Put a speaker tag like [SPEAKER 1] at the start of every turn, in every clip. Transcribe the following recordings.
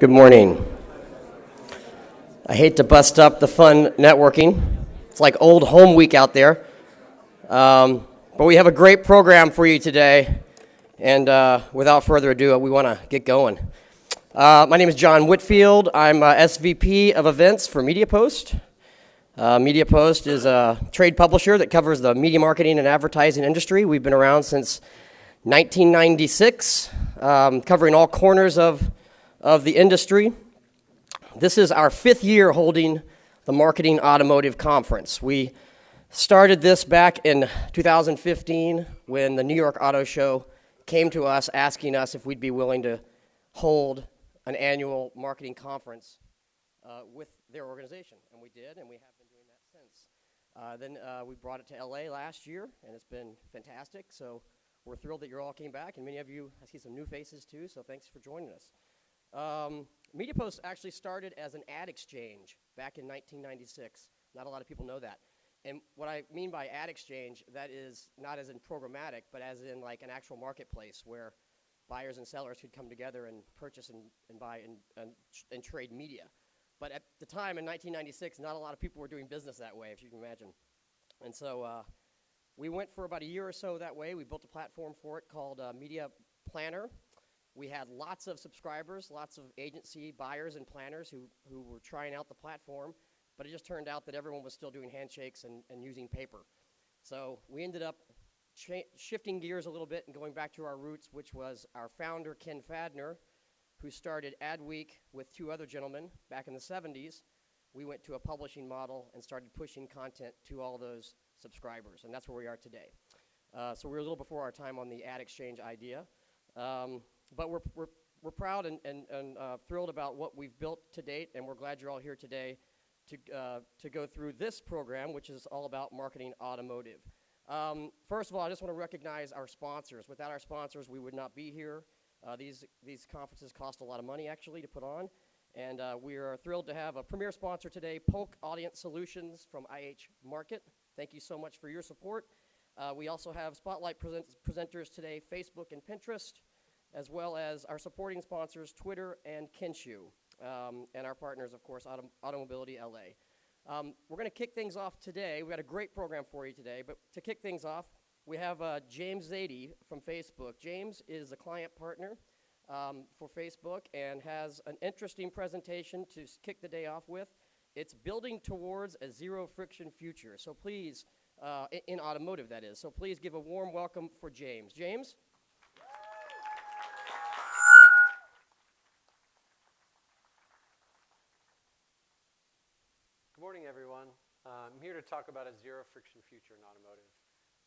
[SPEAKER 1] Good morning. I hate to bust up the fun networking. It's like old home week out there. But we have a great program for you today. And without further ado, we want to get going. My name is John Whitfield. I'm SVP of events for MediaPost. MediaPost is a trade publisher that covers the media marketing and advertising industry. We've been around since 1996, covering all corners of the industry. This is our 5th year holding the Marketing Automotive Conference. We started this back in 2015 when the New York Auto Show came to us asking us if we'd be willing to hold an annual marketing conference with their organization. And we did, and we have been doing that since. Then we brought it to LA last year, and it's been fantastic. So we're thrilled that you all came back, and many of you, I see some new faces too, so thanks for joining us. MediaPost actually started as an ad exchange back in 1996. Not a lot of people know that. And what I mean by ad exchange, that is not as in programmatic, but as in like an actual marketplace where buyers and sellers could come together and purchase and buy and trade media. But at the time in 1996, not a lot of people were doing business that way, if you can imagine. And so we went for about a year or so that way. We built a platform for it called Media Planner. We had lots of subscribers, lots of agency buyers and planners who were trying out the platform, but it just turned out that everyone was still doing handshakes and using paper. So we ended up shifting gears a little bit and going back to our roots, which was our founder, Ken Fadner, who started Adweek with 2 other gentlemen back in the 70s. We went to a publishing model and started pushing content to all those subscribers, and that's where we are today. So we're a little before our time on the ad exchange idea. But we're proud and thrilled about what we've built to date, and we're glad you're all here today to go through this program, which is all about marketing automotive. First of all, I just want to recognize our sponsors. Without our sponsors, we would not be here. These conferences cost a lot of money, actually, to put on, and we are thrilled to have a premier sponsor today, Polk Audience Solutions from IH Market. Thank you so much for your support. We also have spotlight presenters today, Facebook and Pinterest, as well as our supporting sponsors, Twitter and Kenshu, and our partners, of course, Automobility LA. We're going to kick things off today. We've got a great program for you today, but to kick things off, we have James Zadie from Facebook. James is a client partner for Facebook and has an interesting presentation to kick the day off with. It's building towards a zero-friction future. So please, in automotive, that is. So please give a warm welcome for James. James?
[SPEAKER 2] Good morning, everyone. I'm here to talk about a zero-friction future in automotive.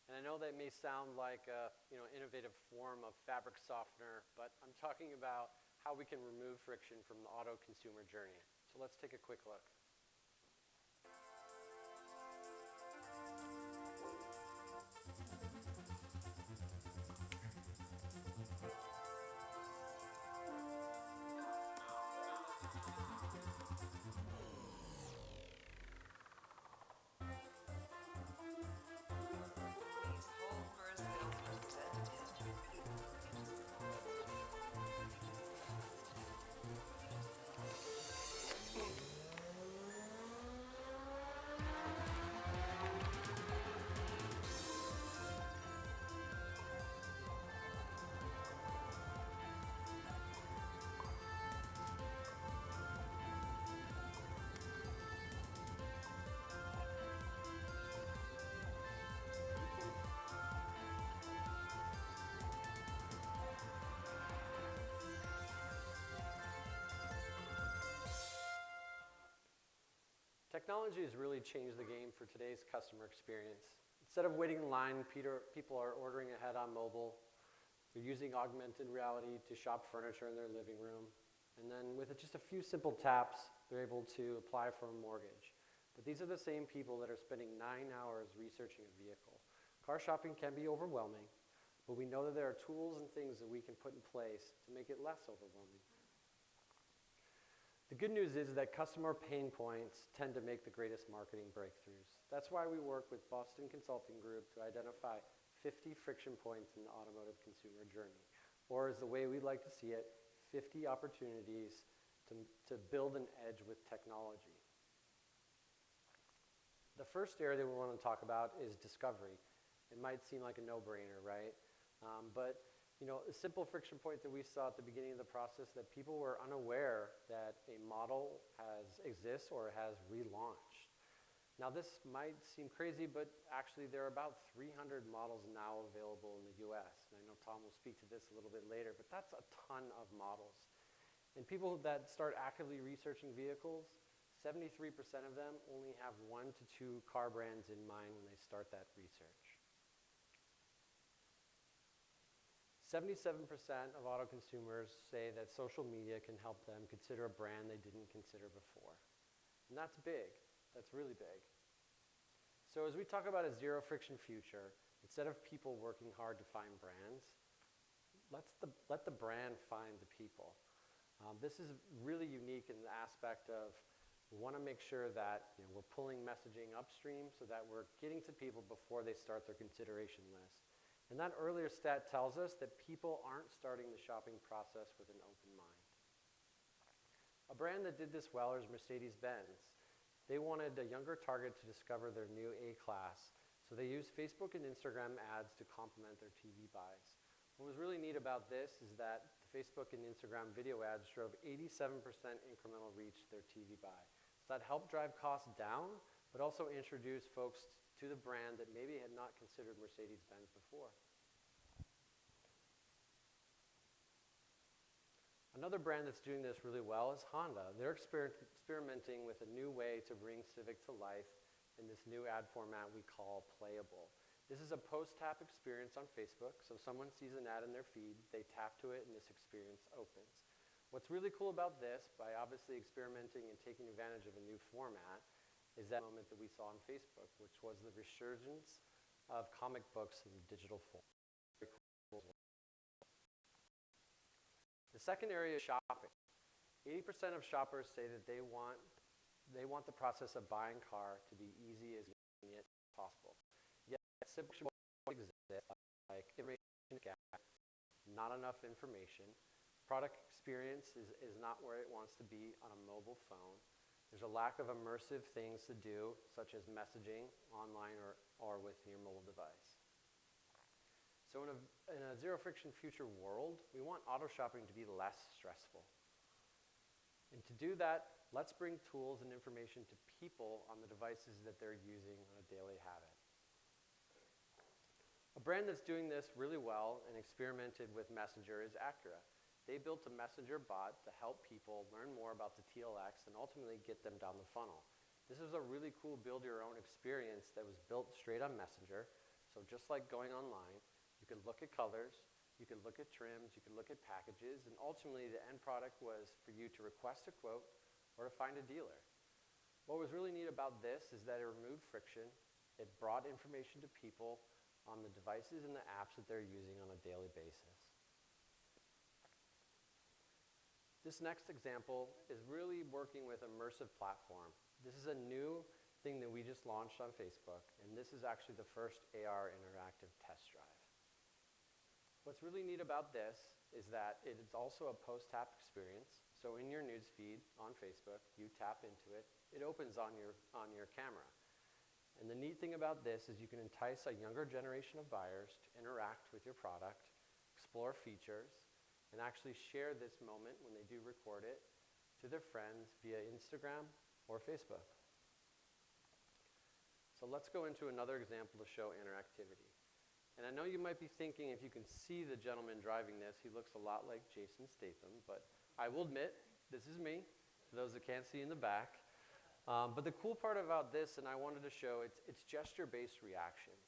[SPEAKER 2] And I know that may sound like a innovative form of fabric softener, but I'm talking about how we can remove friction from the auto consumer journey. So let's take a quick look. Technology has really changed the game for today's customer experience. Instead of waiting in line, people are ordering ahead on mobile. They're using augmented reality to shop furniture in their living room. And then with just a few simple taps, they're able to apply for a mortgage. But these are the same people that are spending 9 hours researching a vehicle. Car shopping can be overwhelming, but we know that there are tools and things that we can put in place to make it less overwhelming. The good news is that customer pain points tend to make the greatest marketing breakthroughs. That's why we work with Boston Consulting Group to identify 50 friction points in the automotive consumer journey, or as the way we like to see it, 50 opportunities to build an edge with technology. The first area that we want to talk about is discovery. It might seem like a no-brainer, right? But a simple friction point that we saw at the beginning of the process, that people were unaware that a model exists or has relaunched. Now this might seem crazy, but actually there are about 300 models now available in the US. And I know Tom will speak to this a little bit later, but that's a ton of models. And people that start actively researching vehicles, 73% of them only have 1 to 2 car brands in mind when they start that research. 77% of auto consumers say that social media can help them consider a brand they didn't consider before. And that's big. That's really big. So as we talk about a zero friction future, instead of people working hard to find brands, let the brand find the people. This is really unique in the aspect of we want to make sure that we're pulling messaging upstream so that we're getting to people before they start their consideration list. And that earlier stat tells us that people aren't starting the shopping process with an open mind. A brand that did this well is Mercedes-Benz. They wanted a younger target to discover their new A-Class, so they used Facebook and Instagram ads to complement their TV buys. What was really neat about this is that the Facebook and Instagram video ads drove 87% incremental reach to their TV buy. So that helped drive costs down, but also introduced folks to the brand that maybe had not considered Mercedes-Benz before. Another brand that's doing this really well is Honda. They're experimenting with a new way to bring Civic to life in this new ad format we call Playable. This is a post-tap experience on Facebook, so someone sees an ad in their feed, they tap to it, and this experience opens. What's really cool about this, by obviously experimenting and taking advantage of a new format, is that moment that we saw on Facebook, which was the resurgence of comic books in digital form. The second area is shopping. 80% of shoppers say that they want the process of buying a car to be easy as convenient as possible. Yet, simple exist like information gap, not enough information. Product experience is not where it wants to be on a mobile phone. There's a lack of immersive things to do, such as messaging online or with your mobile device. So in a zero-friction future world, we want auto shopping to be less stressful. And to do that, let's bring tools and information to people on the devices that they're using on a daily habit. A brand that's doing this really well and experimented with Messenger is Acura. They built a Messenger bot to help people learn more about the TLX and ultimately get them down the funnel. This is a really cool build-your-own experience that was built straight on Messenger. So just like going online, you could look at colors, you could look at trims, you could look at packages, and ultimately the end product was for you to request a quote or to find a dealer. What was really neat about this is that it removed friction. It brought information to people on the devices and the apps that they're using on a daily basis. This next example is really working with immersive platform. This is a new thing that we just launched on Facebook, and this is actually the first AR interactive test drive. What's really neat about this is that it is also a post-tap experience. So in your news feed on Facebook, you tap into it, it opens on your camera. And the neat thing about this is you can entice a younger generation of buyers to interact with your product, explore features, and actually share this moment when they do record it to their friends via Instagram or Facebook. So let's go into another example to show interactivity. And I know you might be thinking, if you can see the gentleman driving this, he looks a lot like Jason Statham, but I will admit, this is me, for those that can't see in the back. But the cool part about this, and I wanted to show, it's gesture-based reactions.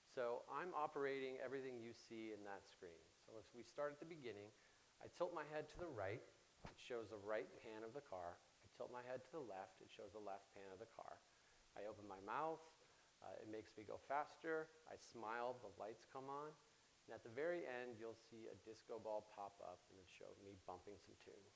[SPEAKER 2] So I'm operating everything you see in that screen. So if we start at the beginning, I tilt my head to the right, it shows the right pan of the car. I tilt my head to the left, it shows the left pan of the car. I open my mouth, it makes me go faster. I smile, the lights come on. And at the very end, you'll see a disco ball pop up, and it shows me bumping some tunes.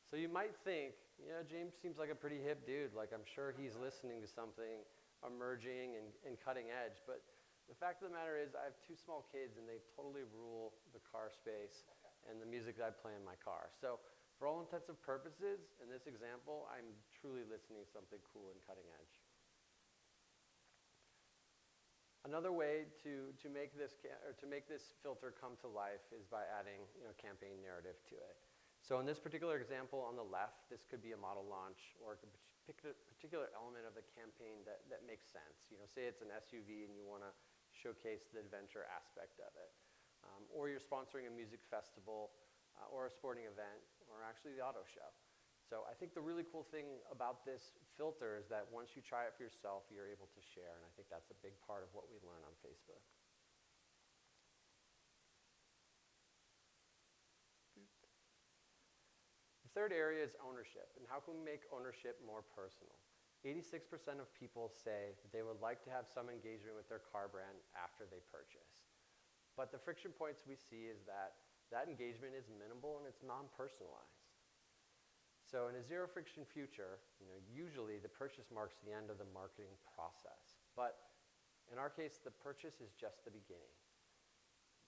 [SPEAKER 2] So you might think, yeah, James seems like a pretty hip dude. Like, I'm sure he's listening to something emerging and cutting edge. But the fact of the matter is, I have 2 small kids, and they totally rule the car space and the music that I play in my car. So For all intents and purposes, in this example, I'm truly listening to something cool and cutting edge. Another way to make this filter come to life is by adding campaign narrative to it. So in this particular example on the left, this could be a model launch, or it could pick a particular element of the campaign that makes sense. Say it's an SUV and you want to showcase the adventure aspect of it. Or you're sponsoring a music festival or a sporting event, or actually the auto show. So I think the really cool thing about this filter is that once you try it for yourself, you're able to share, and I think that's a big part of what we learn on Facebook. The third area is ownership, and how can we make ownership more personal? 86% of people say that they would like to have some engagement with their car brand after they purchase. But the friction points we see is that engagement is minimal and it's non-personalized. So in a zero-friction future, usually the purchase marks the end of the marketing process. But in our case, the purchase is just the beginning.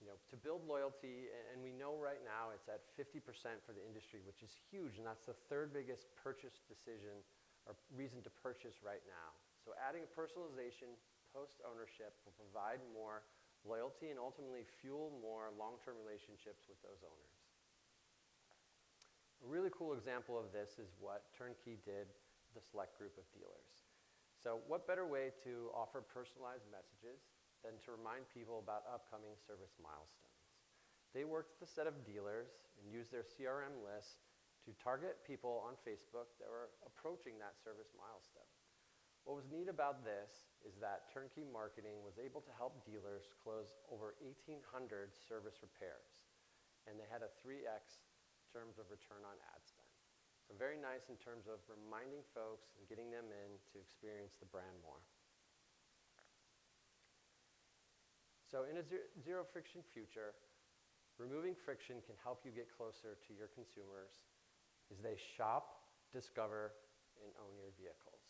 [SPEAKER 2] To build loyalty, and we know right now it's at 50% for the industry, which is huge, and that's the third biggest purchase decision or reason to purchase right now. So adding a personalization post-ownership will provide more loyalty and ultimately fuel more long-term relationships with those owners. A really cool example of this is what Turnkey did with a select group of dealers. So what better way to offer personalized messages than to remind people about upcoming service milestones? They worked with a set of dealers and used their CRM list to target people on Facebook that were approaching that service milestone. What was neat about this is that Turnkey Marketing was able to help dealers close over 1,800 service repairs, and they had a 3x terms of return on ad spend. So very nice in terms of reminding folks and getting them in to experience the brand more. So in a zero-friction future, removing friction can help you get closer to your consumers as they shop, discover, and own your vehicles.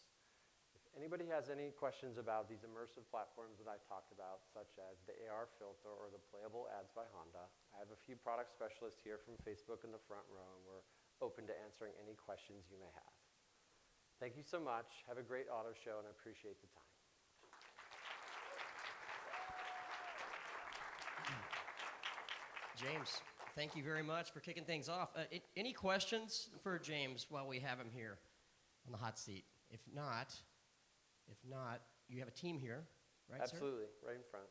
[SPEAKER 2] If anybody has any questions about these immersive platforms that I talked about, such as the AR filter or the playable ads by Honda, I have a few product specialists here from Facebook in the front row, and we're open to answering any questions you may have. Thank you so much. Have a great auto show, and I appreciate the time.
[SPEAKER 1] James, thank you very much for kicking things off. Any questions for James while we have him here on the hot seat? If not, you have a team here, right,
[SPEAKER 2] Absolutely,
[SPEAKER 1] sir?
[SPEAKER 2] right in front.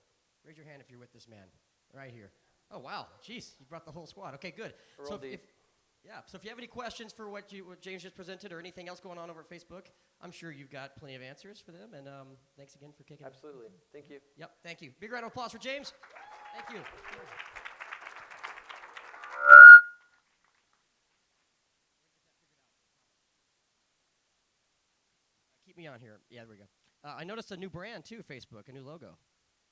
[SPEAKER 1] Raise your hand if you're with this man, right here. Oh, wow, jeez, you brought the whole squad. Okay, good.
[SPEAKER 2] So if
[SPEAKER 1] you have any questions for what James just presented or anything else going on over at Facebook, I'm sure you've got plenty of answers for them, and thanks again for kicking.
[SPEAKER 2] Absolutely, thank you.
[SPEAKER 1] Yep, thank you. Big round of applause for James. Thank you. Keep me on here. Yeah, there we go. I noticed a new brand too, Facebook, a new logo.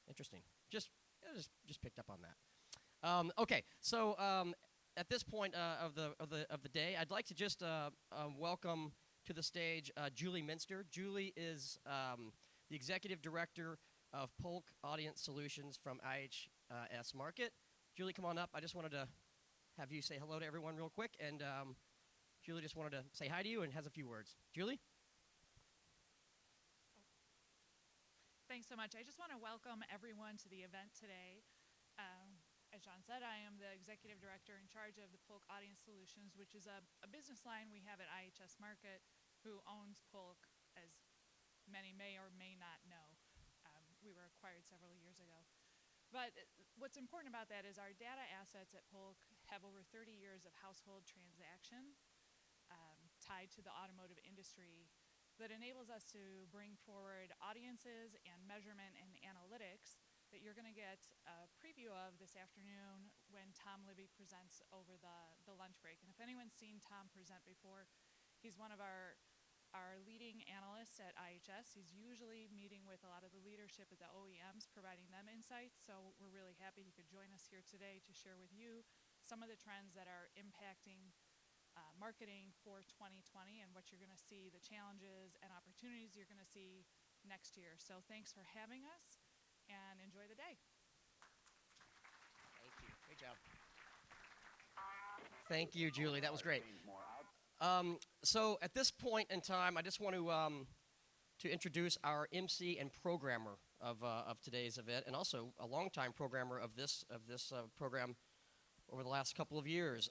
[SPEAKER 1] Interesting. Just picked up on that. Okay, so at this point of the day, I'd like to just welcome to the stage Julie Minster. Julie is the executive director of Polk Audience Solutions from IHS Markit. Julie, come on up. I just wanted to have you say hello to everyone real quick, and Julie just wanted to say hi to you and has a few words. Julie?
[SPEAKER 3] Thanks so much. I just want to welcome everyone to the event today. As John said, I am the executive director in charge of the Polk Audience Solutions, which is a business line we have at IHS Markit, who owns Polk, as many may or may not know. We were acquired several years ago. But what's important about that is our data assets at Polk have over 30 years of household transaction tied to the automotive industry that enables us to bring forward audiences and measurement and analytics that you're going to get a preview of this afternoon when Tom Libby presents over the lunch break. And if anyone's seen Tom present before, he's one of our leading analysts at IHS. He's usually meeting with a lot of the leadership at the OEMs, providing them insights. So we're really happy he could join us here today to share with you some of the trends that are impacting marketing for 2020 and what you're going to see, the challenges and opportunities you're going to see next year. So thanks for having us, and enjoy the day.
[SPEAKER 1] Thank you. Great job. Thank you, Julie. That was great. So at this point in time, I just want to introduce our MC and programmer of today's event, and also a longtime programmer of this program over the last couple of years.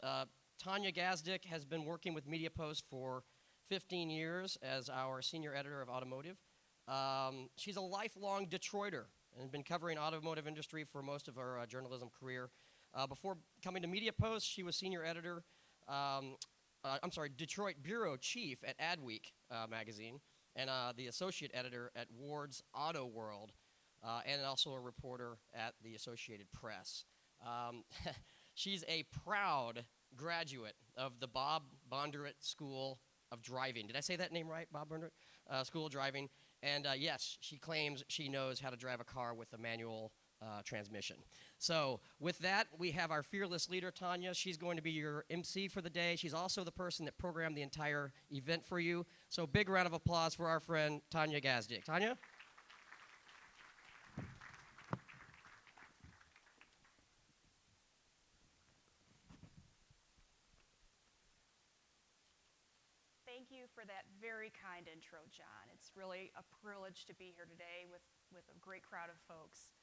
[SPEAKER 1] Tanya Gazdick has been working with MediaPost for 15 years as our senior editor of automotive. She's a lifelong Detroiter and been covering automotive industry for most of her journalism career. Before coming to MediaPost, she was senior editor, Detroit bureau chief at Adweek magazine, and the associate editor at Ward's Auto World, and also a reporter at the Associated Press. She's a proud graduate of the Bob Bondurant School of Driving. Did I say that name right, Bob Bondurant? School of Driving. And yes, she claims she knows how to drive a car with a manual transmission. So with that, we have our fearless leader, Tanya. She's going to be your MC for the day. She's also the person that programmed the entire event for you. So big round of applause for our friend, Tanya Gazdick. Tanya?
[SPEAKER 4] Thank you for that very kind intro, John. It's really a privilege to be here today with a great crowd of folks.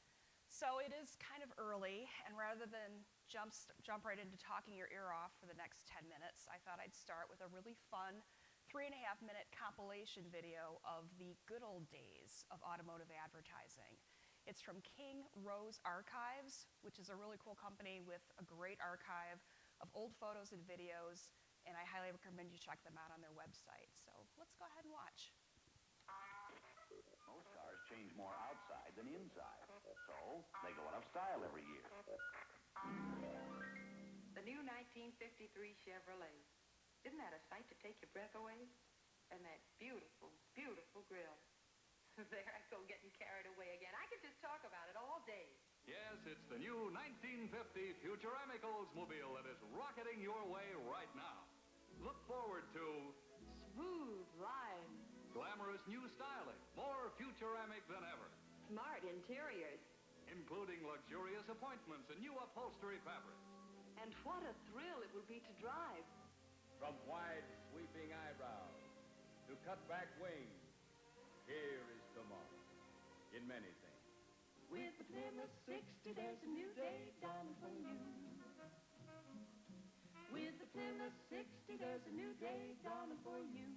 [SPEAKER 4] So it is kind of early, and rather than jump right into talking your ear off for the next 10 minutes, I thought I'd start with a really fun 3.5-minute compilation video of the good old days of automotive advertising. It's from King Rose Archives, which is a really cool company with a great archive of old photos and videos, and I highly recommend you check them out on their website. So let's go ahead and watch.
[SPEAKER 5] Most cars change more outside than inside, so they go out of style every year.
[SPEAKER 6] The new 1953 Chevrolet. Isn't that a sight to take your breath away? And that beautiful, beautiful grill. There I go getting carried away again. I could just talk about it all day.
[SPEAKER 7] Yes, it's the new 1950 Futuramic Oldsmobile that is rocketing your way right now. Look forward to
[SPEAKER 6] Smooth lines,
[SPEAKER 7] glamorous new styling, more Futuramic than ever,
[SPEAKER 6] smart interiors,
[SPEAKER 7] including luxurious appointments and new upholstery fabrics.
[SPEAKER 6] and what a thrill it will be to drive.
[SPEAKER 8] From wide, sweeping eyebrows to cut-back wings, here is tomorrow in many things.
[SPEAKER 6] With the Plymouth 60, there's a new day dawning for you. With the Plymouth 60, there's a new day dawning for you.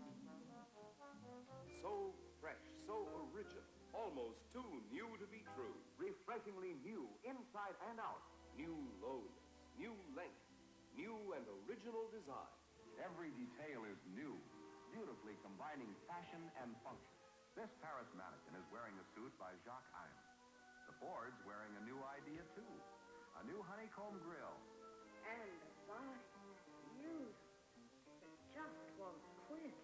[SPEAKER 9] So fresh, so original, almost too new to be true.
[SPEAKER 5] Refreshingly new, inside and out.
[SPEAKER 9] New lowness, new length, new and original design.
[SPEAKER 5] Every detail is new, beautifully combining fashion and function. This Paris mannequin is wearing a suit by Jacques Imes. The Ford's wearing a new idea, too. A new honeycomb grill.
[SPEAKER 6] And the body, beautiful. It just won't quit.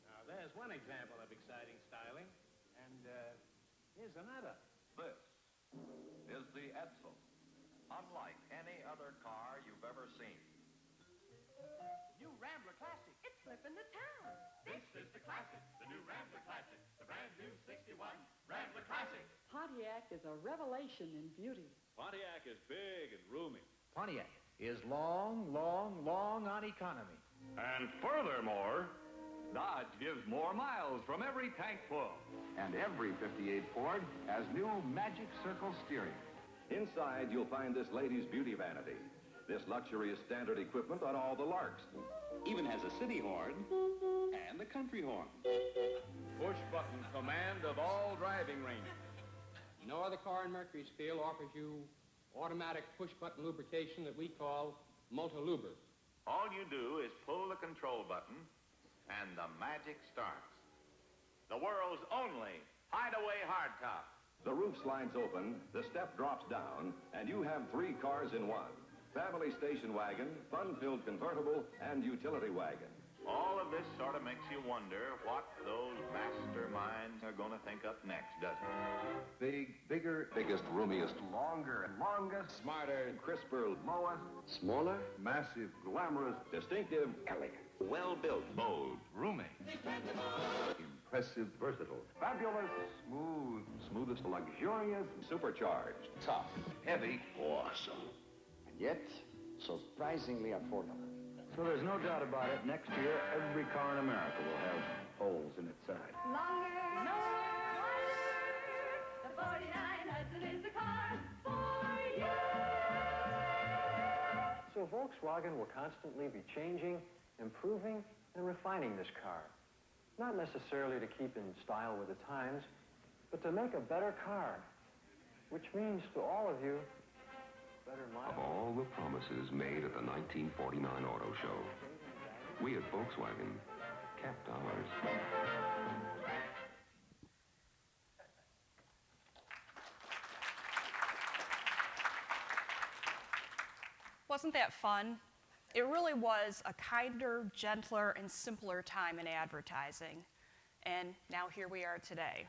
[SPEAKER 8] Now, there's one example of exciting styling, and here's another.
[SPEAKER 5] This is the Edsel. Unlike any other car you've ever seen.
[SPEAKER 6] New Rambler Classic. It's flipping the town.
[SPEAKER 7] This is the classic, the new Rambler Classic, the brand new 61 Rambler Classic.
[SPEAKER 6] Pontiac is a revelation in beauty.
[SPEAKER 8] Pontiac is big and roomy.
[SPEAKER 10] Pontiac is long, long, long on economy.
[SPEAKER 7] And furthermore, Dodge gives more miles from every tank full.
[SPEAKER 5] And every 58 Ford has new Magic Circle steering.
[SPEAKER 9] Inside, you'll find this lady's beauty vanity. This luxurious standard equipment on all the Larks. Even has a city horn and a country horn.
[SPEAKER 8] Push-button command of all driving ranges.
[SPEAKER 11] No other car in Mercury scale offers you automatic push-button lubrication that we call Multiluber.
[SPEAKER 12] All you do is pull the control button, and the magic starts. The world's only hideaway hardtop.
[SPEAKER 9] The roof slides open, the step drops down, and you have 3 cars in one. Family station wagon, fun-filled convertible, and utility wagon.
[SPEAKER 12] All of this sort of makes you wonder what those masterminds are going to think up next, doesn't it?
[SPEAKER 5] Big, bigger, biggest, roomiest, longer, longest,
[SPEAKER 9] Smarter,
[SPEAKER 5] crisper, lowest,
[SPEAKER 9] smaller,
[SPEAKER 5] massive, glamorous,
[SPEAKER 9] distinctive, elegant, well-built, bold,
[SPEAKER 10] Roomy.
[SPEAKER 5] impressive, versatile, fabulous, smooth, smoothest, luxurious,
[SPEAKER 9] supercharged,
[SPEAKER 5] tough, heavy,
[SPEAKER 9] awesome.
[SPEAKER 13] Yet, surprisingly affordable.
[SPEAKER 10] So there's no doubt about it, next year, every car in America will have holes in its side.
[SPEAKER 13] The 49 Hudson is the car for you.
[SPEAKER 14] So Volkswagen will constantly be changing, improving, and refining this car. Not necessarily to keep in style with the times, but to make a better car, which means to all of you, better miles.
[SPEAKER 15] Of all the promises made at the 1949 Auto Show, we at Volkswagen kept ours.
[SPEAKER 4] Wasn't that fun? It really was a kinder, gentler, and simpler time in advertising. And now here we are today.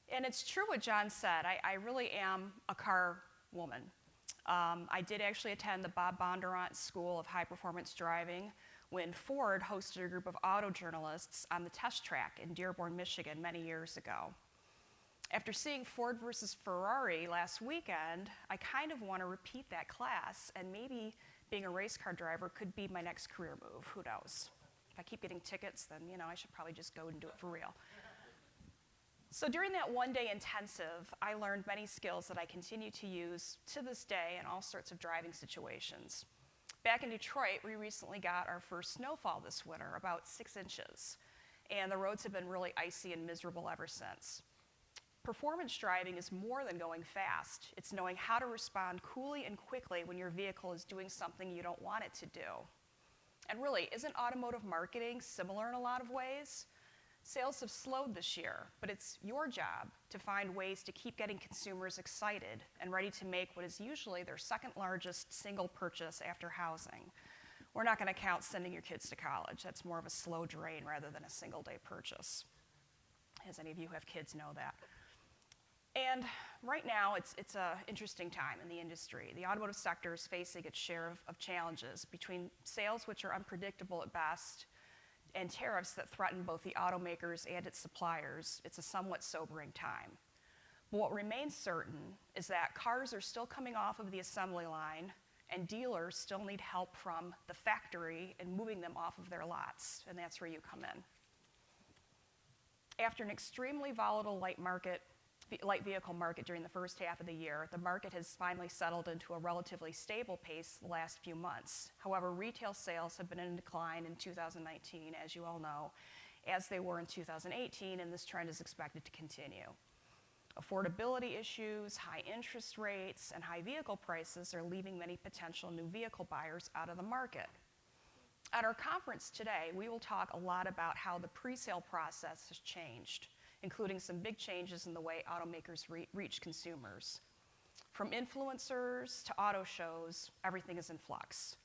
[SPEAKER 4] And it's true what John said. I really am a car woman. I did actually attend the Bob Bondurant School of High Performance Driving when Ford hosted a group of auto journalists on the test track in Dearborn, Michigan many years ago. After seeing Ford versus Ferrari last weekend, I kind of want to repeat that class, and maybe being a race car driver could be my next career move. Who knows? If I keep getting tickets, then I should probably just go and do it for real. So during that one-day intensive, I learned many skills that I continue to use to this day in all sorts of driving situations. Back in Detroit, we recently got our first snowfall this winter, about 6 inches, and the roads have been really icy and miserable ever since. Performance driving is more than going fast. It's knowing how to respond coolly and quickly when your vehicle is doing something you don't want it to do. And really, isn't automotive marketing similar in a lot of ways? Sales have slowed this year, but it's your job to find ways to keep getting consumers excited and ready to make what is usually their second largest single purchase after housing. We're not going to count sending your kids to college. That's more of a slow drain rather than a single-day purchase. As any of you who have kids know that. And right now, it's an interesting time in the industry. The automotive sector is facing its share of challenges between sales, which are unpredictable at best, and tariffs that threaten both the automakers and its suppliers. It's a somewhat sobering time. But what remains certain is that cars are still coming off of the assembly line, and dealers still need help from the factory in moving them off of their lots, and that's where you come in. After an extremely volatile light vehicle market during the first half of the year, the market has finally settled into a relatively stable pace the last few months. However, retail sales have been in decline in 2019, as you all know, as they were in 2018, and this trend is expected to continue. Affordability issues, high interest rates, and high vehicle prices are leaving many potential new vehicle buyers out of the market. At our conference today, we will talk a lot about how the pre-sale process has changed, including some big changes in the way automakers reach consumers. From influencers to auto shows, everything is in flux.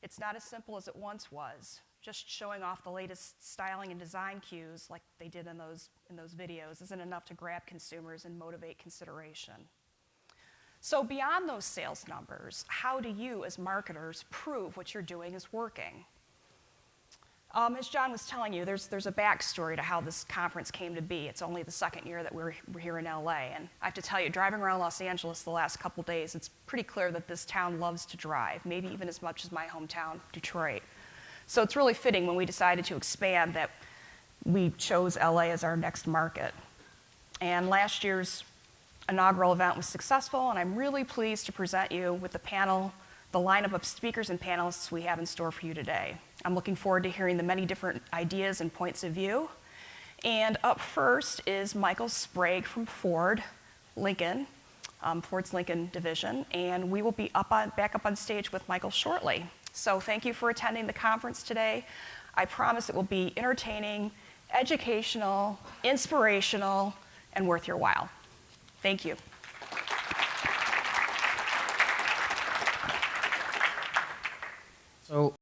[SPEAKER 4] It's not as simple as it once was. Just showing off the latest styling and design cues like they did in those videos isn't enough to grab consumers and motivate consideration. So beyond those sales numbers, how do you as marketers prove what you're doing is working? As John was telling you, there's a backstory to how this conference came to be. It's only the second year that we're here in LA, and I have to tell you, driving around Los Angeles the last couple days, it's pretty clear that this town loves to drive, maybe even as much as my hometown, Detroit. So it's really fitting when we decided to expand that we chose LA as our next market. And last year's inaugural event was successful, and I'm really pleased to present you with the lineup of speakers and panelists we have in store for you today. I'm looking forward to hearing the many different ideas and points of view. And up first is Michael Sprague from Ford, Lincoln, Ford's Lincoln division, and we will be back up on stage with Michael shortly. So thank you for attending the conference today. I promise it will be entertaining, educational, inspirational, and worth your while. Thank you.
[SPEAKER 1] So